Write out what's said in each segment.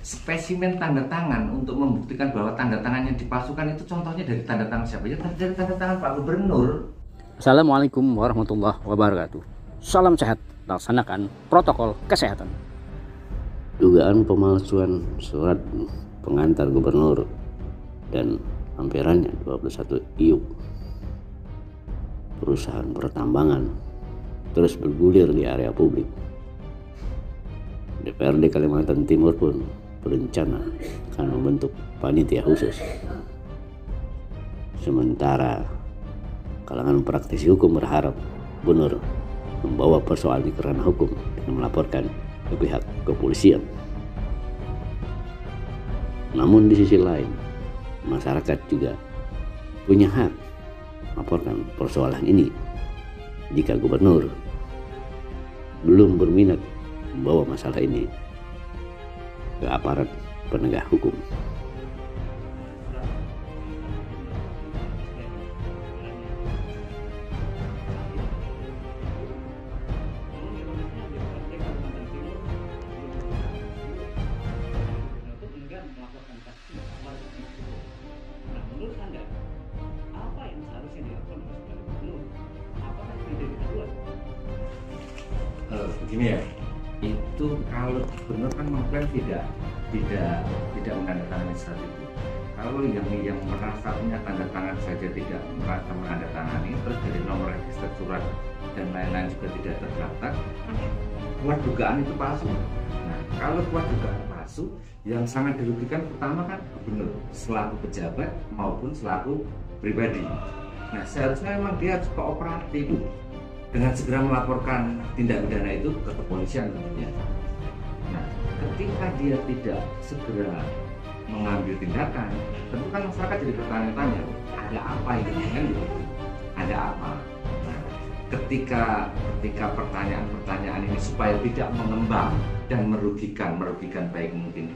spesimen tanda tangan untuk membuktikan bahwa tanda tangan yang dipalsukan itu contohnya dari tanda tangan siapa? Ya dari tanda tangan Pak Gubernur. Assalamualaikum warahmatullahi wabarakatuh. Salam sehat, laksanakan protokol kesehatan. Dugaan pemalsuan surat pengantar gubernur dan lampirannya 21 IUK perusahaan pertambangan terus bergulir di area publik. DPRD Kalimantan Timur pun berencana akan membentuk panitia khusus. Sementara kalangan praktisi hukum berharap gubernur membawa persoalan ke ranah hukum dengan melaporkan ke pihak kepolisian. Namun di sisi lain, masyarakat juga punya hak melaporkan persoalan ini jika gubernur belum berminat membawa masalah ini ke aparat penegak hukum. Begini ya, itu kalau gubernur kan mengklaim tidak menandatangani surat itu. Kalau yang merasa punya tanda tangan saja tidak merasa menandatangani, terus dari nomor register surat dan lain-lain juga tidak terdaftar, kuat dugaan itu palsu. Nah, kalau kuat dugaan palsu, yang sangat dirugikan pertama kan gubernur selaku pejabat maupun selaku pribadi. Nah, seharusnya memang dia harus kooperatif dengan segera melaporkan tindak pidana itu ke kepolisian tentunya. Nah, ketika dia tidak segera mengambil tindakan, tentu kan masyarakat jadi bertanya-tanya, ada apa ini kan gitu? Ada apa? Nah, ketika pertanyaan-pertanyaan ini supaya tidak mengembang dan merugikan baik mungkin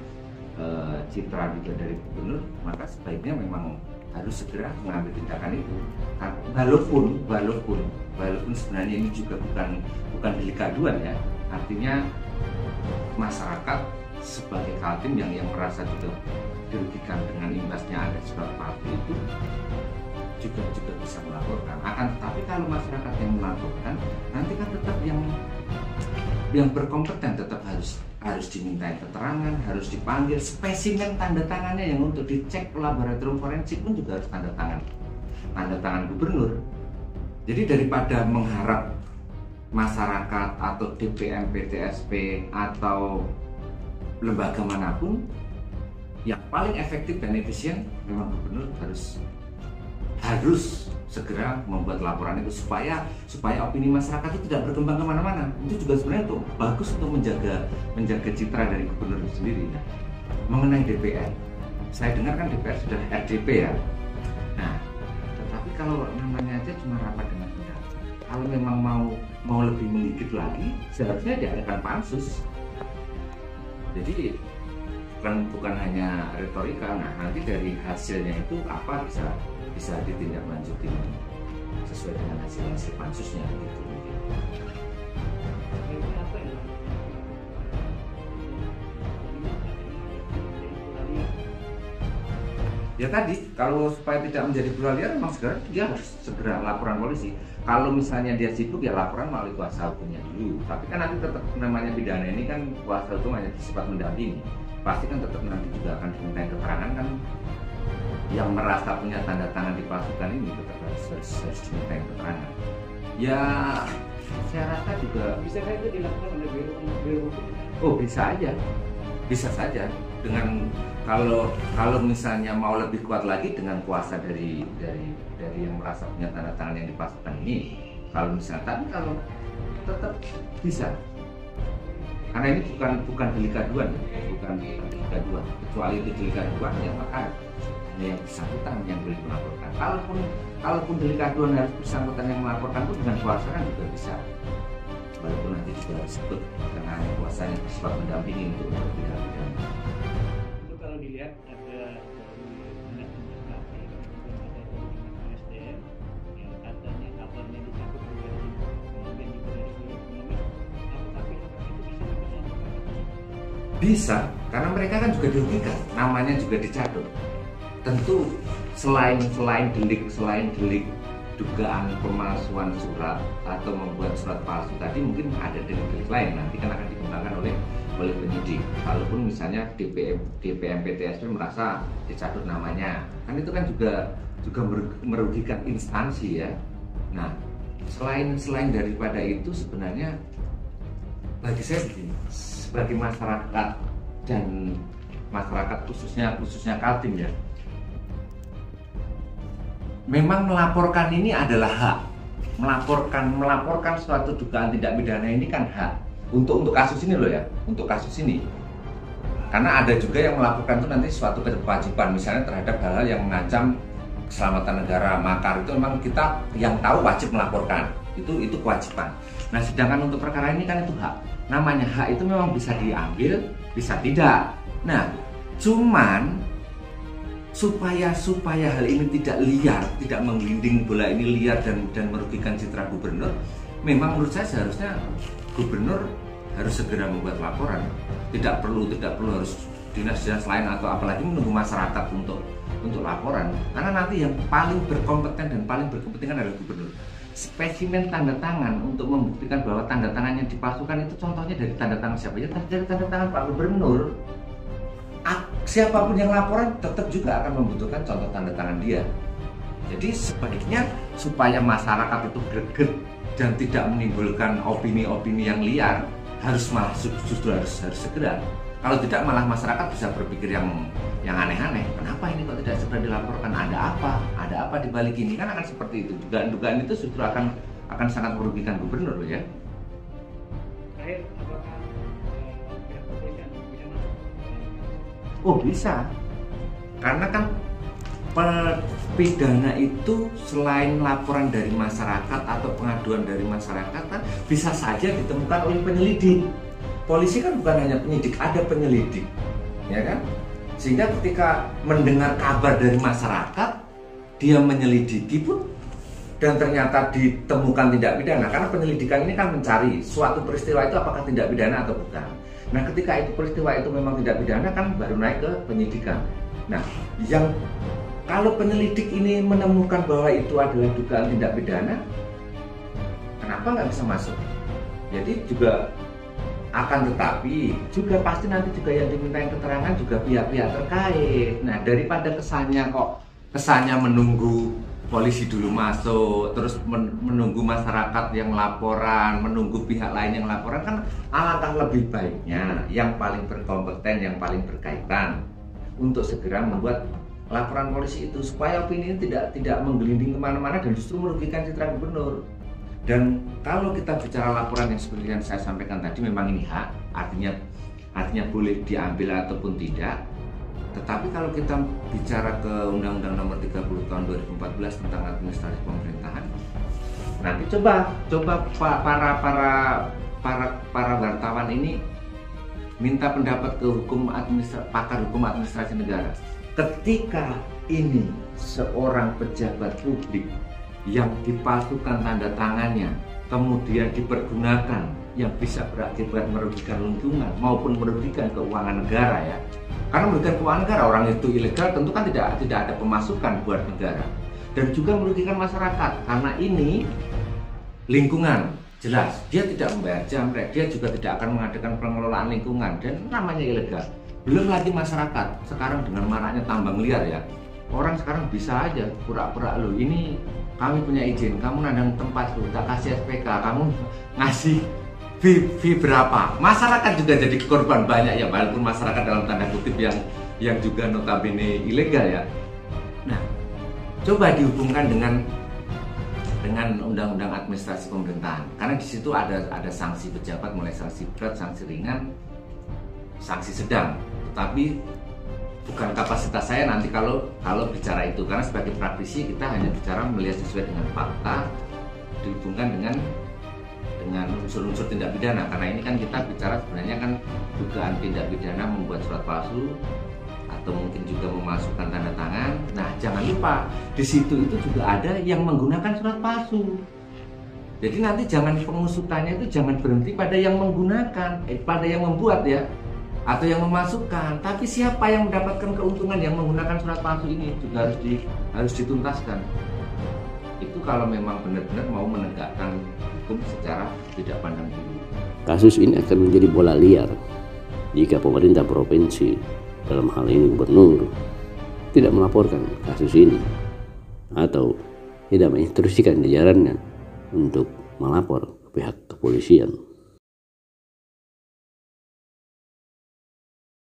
citra juga dari gubernur, maka sebaiknya memang harus segera mengambil tindakan itu. Walaupun sebenarnya ini juga bukan delik aduan ya. Artinya masyarakat sebagai kaltim yang merasa juga dirugikan dengan imbasnya ada surat palsu itu juga bisa melaporkan. Akan tetapi kalau masyarakat yang melaporkan, nanti kan tetap yang berkompeten tetap harus dimintai keterangan, harus dipanggil, spesimen tanda tangannya yang untuk dicek laboratorium forensik pun juga harus tanda tangan gubernur. Jadi daripada mengharap masyarakat atau DPM, PTSP atau lembaga manapun, yang paling efektif dan efisien memang gubernur harus segera membuat laporan itu supaya opini masyarakat itu tidak berkembang kemana-mana. Itu juga sebenarnya bagus untuk menjaga citra dari gubernur itu sendiri. Nah, mengenai DPR, saya dengar kan DPR sudah RDP ya. Nah, tetapi kalau namanya aja cuma rapat dengan pendapat, kalau memang mau lebih menggigit lagi, seharusnya diadakan pansus. Jadi bukan hanya retorika. Nah, nanti dari hasilnya itu apa bisa ditindaklanjuti sesuai dengan hasil pansusnya gitu. Ya tadi, kalau supaya tidak menjadi bola liar, memang dia harus segera laporan polisi. Kalau misalnya dia sibuk, ya laporan melalui kuasa hukumnya dulu. Tapi kan nanti tetap namanya pidana ini kan kuasa hukum hanya bersifat mendampingi. Pasti kan tetap nanti juga akan dimintai keterangan kan. Yang merasa punya tanda tangan dipalsukan ini tetap harus dimintai keterangan. Ya, saya rasa juga bisa itu dilakukan oleh biro hukum. Oh, bisa saja dengan kalau misalnya mau lebih kuat lagi dengan kuasa dari yang merasa punya tanda tangan yang dipalsukan ini. Kalau misalnya tapi kalau tetap bisa. Karena ini bukan delik aduan, kecuali itu delik aduan ya maka yang bersangkutan yang boleh melaporkan. Kalaupun delik aduan harus bersangkutan yang melaporkan pun dengan kuasa kan juga bisa. Walaupun nanti juga disebut karena kuasanya bersifat mendampingi untuk pidana. Itu kalau dilihat ada SDM yang katanya kabarnya dicabut dari kemudian juga dari ekonomi, apakah pihak itu bisa dipercaya? Bisa. Karena mereka kan juga dirugikan, namanya juga dicatut. Tentu selain delik dugaan pemalsuan surat atau membuat surat palsu tadi, mungkin ada delik lain nanti kan akan dikembangkan oleh penyidik. Kalaupun misalnya DPM-PTSP merasa dicatut namanya, kan itu kan juga merugikan instansi ya. Nah, selain daripada itu, sebenarnya bagi saya begini, sebagai masyarakat dan masyarakat khususnya Kaltim ya, memang melaporkan ini adalah hak. Melaporkan suatu dugaan tindak pidana ini kan hak. Untuk kasus ini loh ya, untuk kasus ini. Karena ada juga yang melaporkan itu nanti suatu kewajiban, misalnya terhadap hal-hal yang mengancam keselamatan negara, makar, itu memang kita yang tahu wajib melaporkan. Itu kewajiban. Nah, sedangkan untuk perkara ini kan itu hak. Namanya hak itu memang bisa diambil, bisa tidak. Nah, cuman supaya hal ini tidak liar, tidak menggelinding bola ini liar dan merugikan citra gubernur, memang menurut saya seharusnya gubernur harus segera membuat laporan. Tidak perlu harus dinas-dinas lain atau apalagi menunggu masyarakat untuk laporan. Karena nanti yang paling berkompeten dan paling berkepentingan adalah gubernur. Spesimen tanda tangan untuk membuktikan bahwa tanda tangannya dipalsukan itu contohnya dari tanda tangan siapa? Ya dari tanda tangan Pak Gubernur. Siapapun yang laporan tetap juga akan membutuhkan contoh tanda tangan dia. Jadi sebaiknya supaya masyarakat itu greget dan tidak menimbulkan opini-opini yang liar, justru harus segera. Kalau tidak malah masyarakat bisa berpikir yang aneh-aneh. Kenapa ini kok tidak segera dilaporkan? Ada apa di balik ini? Kan akan seperti itu. Dugaan itu justru akan sangat merugikan gubernur ya. Terakhir, apakah pihak kepolisian bisa masuk? Oh bisa. Karena kan pidana itu selain laporan dari masyarakat atau pengaduan dari masyarakat kan bisa saja ditemukan oleh penyelidik. Polisi kan bukan hanya penyidik, ada penyelidik, ya kan? Sehingga ketika mendengar kabar dari masyarakat, dia menyelidiki pun dan ternyata ditemukan tindak pidana. Karena penyelidikan ini kan mencari suatu peristiwa itu apakah tindak pidana atau bukan. Nah, ketika itu peristiwa itu memang tindak pidana kan baru naik ke penyidikan. Nah, yang kalau penyelidik ini menemukan bahwa itu adalah dugaan tindak pidana, kenapa nggak bisa masuk? Jadi juga akan tetapi juga pasti nanti juga yang dimintain keterangan juga pihak-pihak terkait. Nah, daripada kesannya menunggu polisi dulu masuk, terus menunggu masyarakat yang laporan, menunggu pihak lain yang laporan, kan alangkah lebih baiknya yang paling berkompeten, yang paling berkaitan untuk segera membuat laporan polisi itu supaya opini ini tidak menggelinding kemana-mana dan justru merugikan citra gubernur. Dan kalau kita bicara laporan yang seperti yang saya sampaikan tadi, memang ini hak, artinya boleh diambil ataupun tidak. Tetapi kalau kita bicara ke Undang-Undang Nomor 30 Tahun 2014 tentang administrasi pemerintahan, nanti coba para wartawan ini minta pendapat ke pakar hukum administrasi negara. Ketika ini seorang pejabat publik yang dipalsukan tanda tangannya kemudian dipergunakan yang bisa berakibat merugikan lingkungan maupun merugikan keuangan negara ya. Karena merugikan keuangan negara, orang itu ilegal tentu kan tidak ada pemasukan buat negara. Dan juga merugikan masyarakat karena ini lingkungan jelas dia tidak membayar jamrek, dia juga tidak akan mengadakan pengelolaan lingkungan dan namanya ilegal. Belum lagi masyarakat sekarang dengan maraknya tambang liar ya. Orang sekarang bisa aja pura-pura loh ini kami punya izin, kamu nandang tempat tuh, tak kasih SPK, kamu ngasih fee berapa? Masyarakat juga jadi korban banyak ya, walaupun masyarakat dalam tanda kutip yang juga notabene ilegal ya. Nah, coba dihubungkan dengan undang-undang administrasi pemerintahan, karena di situ ada sanksi pejabat mulai sanksi berat, sanksi ringan, sanksi sedang. Tetapi bukan kapasitas saya nanti kalau bicara itu, karena sebagai praktisi kita hanya bicara melihat sesuai dengan fakta dihubungkan dengan unsur-unsur tindak pidana, karena ini kan kita bicara sebenarnya kan dugaan tindak pidana membuat surat palsu atau mungkin juga memasukkan tanda tangan. Nah, jangan lupa di situ itu juga ada yang menggunakan surat palsu. Jadi nanti jangan pengusutannya itu jangan berhenti pada yang menggunakan, pada yang membuat ya. atau yang memasukkan, tapi siapa yang mendapatkan keuntungan yang menggunakan surat palsu ini juga harus dituntaskan. Itu kalau memang benar-benar mau menegakkan hukum secara tidak pandang bulu. Kasus ini akan menjadi bola liar jika pemerintah provinsi, dalam hal ini gubernur, tidak melaporkan kasus ini atau tidak menginstruksikan jajarannya untuk melapor ke pihak kepolisian.